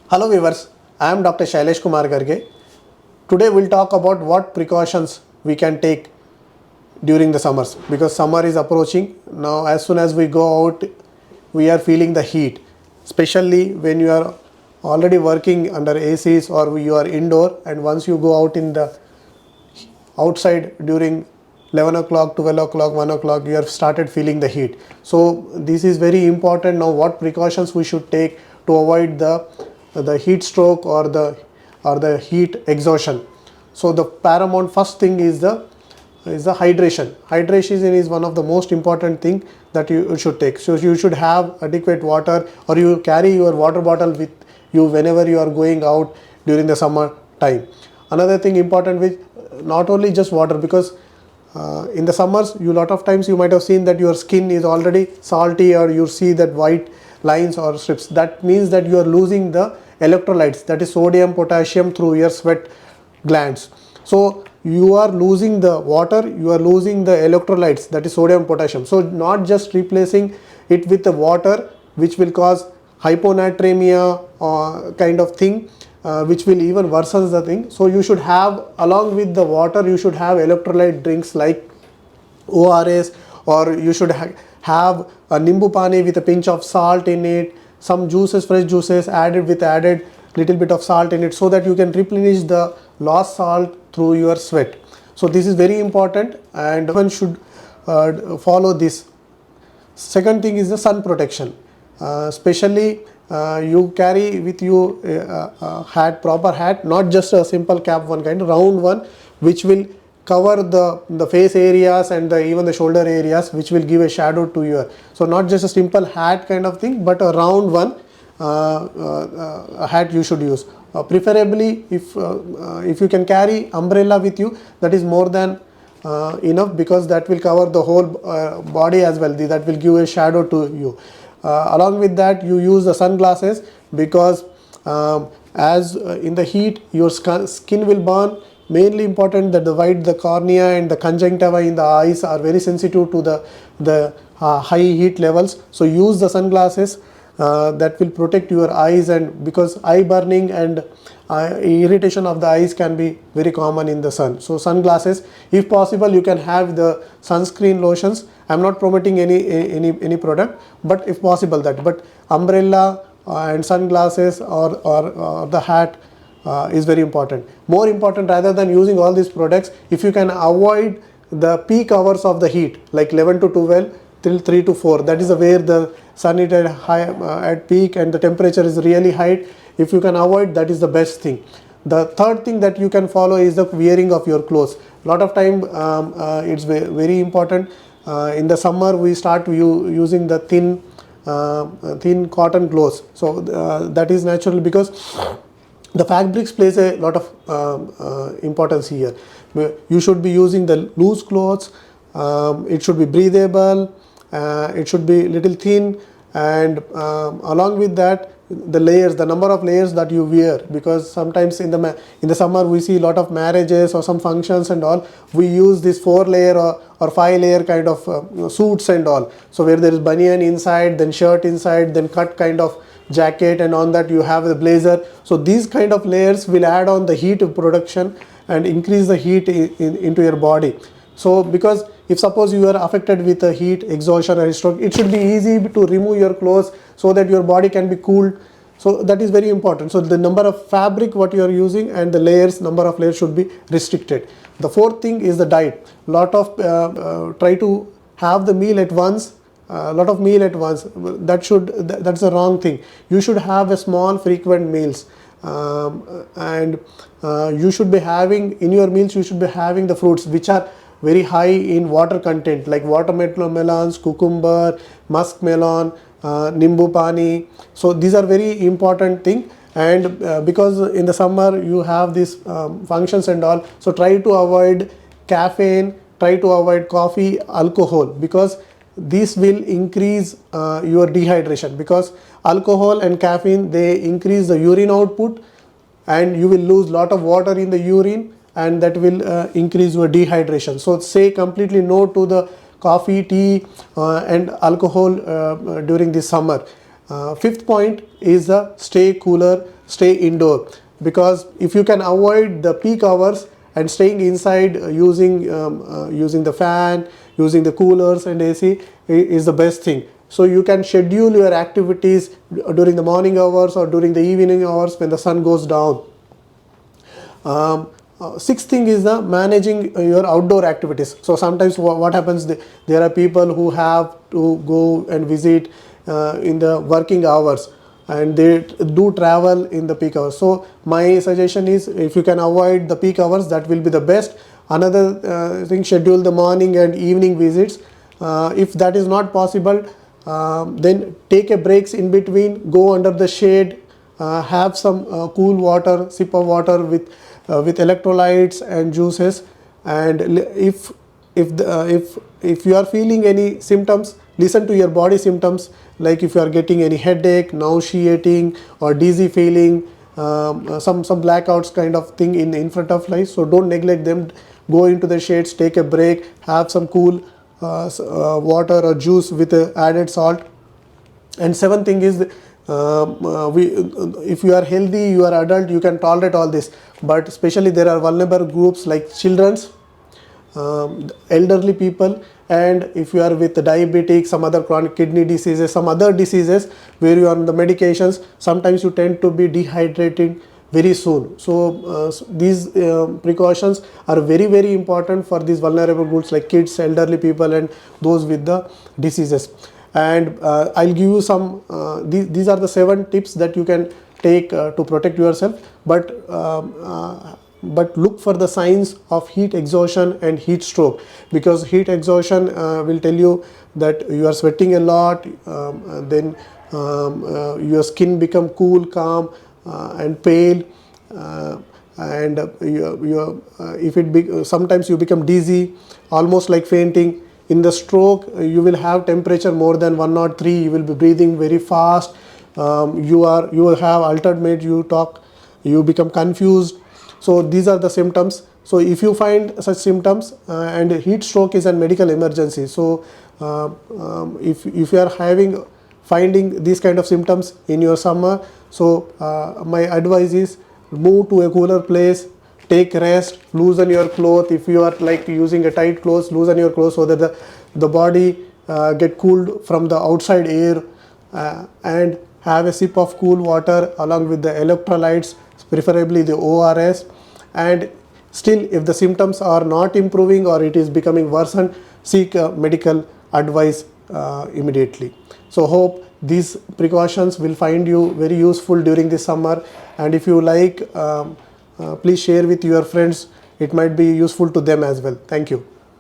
Hello viewers, I am Dr. Shailesh Kumar Garge. Today we'll talk about what precautions we can take during the summers, because summer is approaching. Now as soon as we go out, we are feeling the heat, especially when you are already working under ACs or you are indoor, and once you go out in the outside during 11 o'clock, 12 o'clock, 1 o'clock, you have started feeling the heat. So this is very important. Now what precautions we should take to avoid the heat stroke or the heat exhaustion. So the paramount first thing is the hydration. Hydration is one of the most important thing that you should take. So you should have adequate water, or you carry your water bottle with you whenever you are going out during the summer time. Another thing important, which not only just water, because in the summers, lot of times you might have seen that your skin is already salty, or you see that white lines or strips. That means that you are losing the electrolytes, that is sodium, potassium, through your sweat glands. So you are losing the water, you are losing the electrolytes, that is sodium, potassium. So not just replacing it with the water, which will cause hyponatremia kind of thing, which will even worsen the thing. So you should have, along with the water, you should have electrolyte drinks like ORS, or you should have a Nimbu Pani with a pinch of salt in it, some juices, fresh juices added little bit of salt in it, so that you can replenish the lost salt through your sweat. So this is very important, and one should follow this. Second thing is the sun protection. Especially you carry with you a hat, proper hat, not just a simple cap, one kind, round one, which will cover the face areas and even the shoulder areas, which will give a shadow to your. So not just a simple hat kind of thing, but a round one a hat you should use. Preferably, if you can carry umbrella with you, that is more than enough, because that will cover the whole body as well. That will give a shadow to you. Along with that, you use the sunglasses, because as in the heat your skin will burn. Mainly important that the cornea and the conjunctiva in the eyes are very sensitive to the high heat levels. So use the sunglasses that will protect your eyes, and because eye burning and irritation of the eyes can be very common in the sun. So sunglasses, if possible, you can have the sunscreen lotions. I am not promoting any product, but if possible that. But umbrella and sunglasses or the hat is very important. More important, rather than using all these products, if you can avoid the peak hours of the heat, like 11 to 12 till 3 to 4, that is where the sun is at peak and the temperature is really high. If you can avoid, that is the best thing. The third thing that you can follow is the wearing of your clothes. Lot of time it's very important. In the summer we start using the thin cotton clothes. So that is natural, because the fabrics plays a lot of importance here. You should be using the loose clothes. It should be breathable. It should be little thin, and along with that, the layers, the number of layers that you wear, because sometimes in the summer we see a lot of marriages or some functions and all. We use this 4-layer or 5-layer kind of suits and all. So where there is banyan inside, then shirt inside, then cut kind of jacket, and on that you have the blazer. So these kind of layers will add on the heat production and increase the heat into your body. So because if suppose you are affected with a heat exhaustion or stroke, it should be easy to remove your clothes so that your body can be cooled. So that is very important. So the number of fabric what you are using and the layers, number of layers should be restricted. The fourth thing is the diet. Lot of try to have the meal at once. Lot of meal at once, that's the wrong thing. You should have a small frequent meals, and you should be having in your meals, you should be having the fruits which are very high in water content, like watermelons, cucumber, muskmelon, Nimbu Pani. So these are very important thing. And because in the summer you have these functions and all, so try to avoid caffeine, try to avoid coffee, alcohol, because this will increase your dehydration, because alcohol and caffeine, they increase the urine output, and you will lose lot of water in the urine, and that will increase your dehydration. So say completely no to the coffee, tea, and alcohol during the summer. Fifth point is the stay cooler, stay indoor, because if you can avoid the peak hours and staying inside using the fan, using the coolers and AC is the best thing. So you can schedule your activities during the morning hours or during the evening hours when the sun goes down. Sixth thing is the managing your outdoor activities. So sometimes what happens, there are people who have to go and visit in the working hours, and they do travel in the peak hours. So my suggestion is, if you can avoid the peak hours, that will be the best. Another thing, schedule the morning and evening visits. If that is not possible, then take a breaks in between, go under the shade, have some cool water, sip of water with electrolytes and juices. And if you are feeling any symptoms, listen to your body symptoms, like if you are getting any headache, nauseating or dizzy feeling, some blackouts kind of thing in front of lights. So don't neglect them. Go into the shades, take a break, have some cool water or juice with added salt. And seventh thing is, if you are healthy, you are adult, you can tolerate all this, but especially there are vulnerable groups like children's, elderly people, and if you are with diabetic, some other chronic kidney diseases, some other diseases where you are on the medications, sometimes you tend to be dehydrated very soon. So these precautions are very, very important for these vulnerable groups like kids, elderly people, and those with the diseases. And I'll give you some, these are the 7 tips that you can take to protect yourself, but look for the signs of heat exhaustion and heat stroke, because heat exhaustion will tell you that you are sweating a lot, then your skin become cool, calm, and pale, and sometimes you become dizzy, almost like fainting. In the stroke, you will have temperature more than 103, you will be breathing very fast, you will have altered mood, you become confused. So these are the symptoms. So if you find such symptoms, and heat stroke is a medical emergency, so if you are finding these kind of symptoms in your summer, so my advice is, move to a cooler place, take rest, loosen your clothes. If you are like using a tight clothes, loosen your clothes so that the body get cooled from the outside air, and have a sip of cool water along with the electrolytes, preferably the ORS. And still, if the symptoms are not improving or it is becoming worsened, seek medical advice immediately. So hope these precautions will find you very useful during the summer, and if you like, please share with your friends. It might be useful to them as well. Thank you.